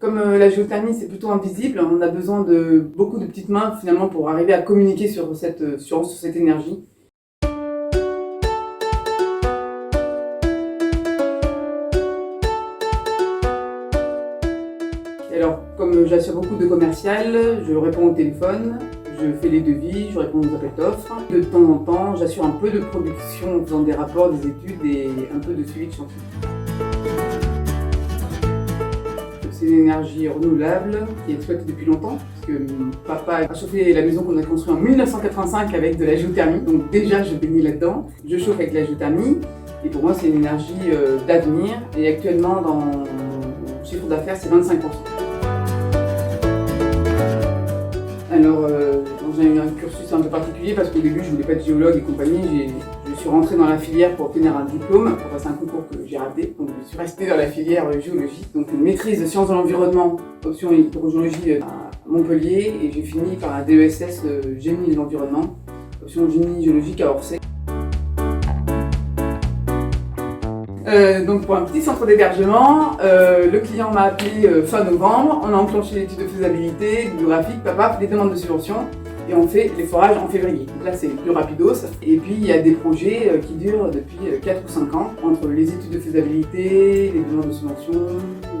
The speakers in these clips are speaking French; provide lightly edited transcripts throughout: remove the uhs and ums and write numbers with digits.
Comme la géothermie c'est plutôt invisible, on a besoin de beaucoup de petites mains finalement pour arriver à communiquer sur cette énergie. Et alors, comme j'assure beaucoup de commerciales, je réponds au téléphone, je fais les devis, je réponds aux appels d'offres. De temps en temps, j'assure un peu de production en faisant des rapports, des études et un peu de suivi de chantier. C'est une énergie renouvelable qui est exploitée depuis longtemps, parce que mon papa a chauffé la maison qu'on a construite en 1985 avec de la géothermie, donc déjà je baignais là-dedans. Je chauffe avec la géothermie, et pour moi c'est une énergie d'avenir, et actuellement dans mon chiffre d'affaires c'est 25%. Alors, j'ai eu un cursus un peu particulier parce qu'au début je voulais pas être géologue et compagnie. Je suis rentrée dans la filière pour obtenir un diplôme, pour passer un concours que j'ai raté. Donc je suis restée dans la filière géologie. Donc une maîtrise de sciences de l'environnement, option hydrogéologie à Montpellier, et j'ai fini par un DESS génie de l'environnement, option génie géologique à Orsay. Donc pour un petit centre d'hébergement, le client m'a appelé fin novembre, on a enclenché l'étude de faisabilité, bibliographique, papa, des demandes de subvention, et on fait les forages en février. Donc là c'est plus rapidos. Et puis il y a des projets qui durent depuis 4 ou 5 ans, entre les études de faisabilité, les demandes de subvention,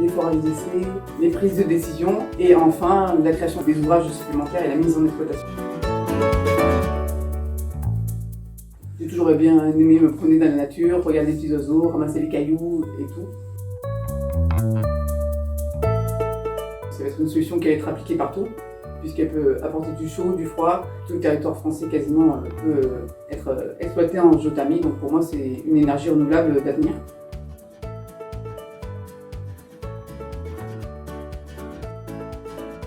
les forages d'essai, les prises de décision, et enfin la création des ouvrages supplémentaires et la mise en exploitation. J'ai toujours bien aimé me promener dans la nature, regarder les petits oiseaux, ramasser les cailloux et tout. Ça va être une solution qui va être appliquée partout, puisqu'elle peut apporter du chaud, du froid. Tout le territoire français quasiment peut être exploité en géothermie, donc pour moi c'est une énergie renouvelable d'avenir.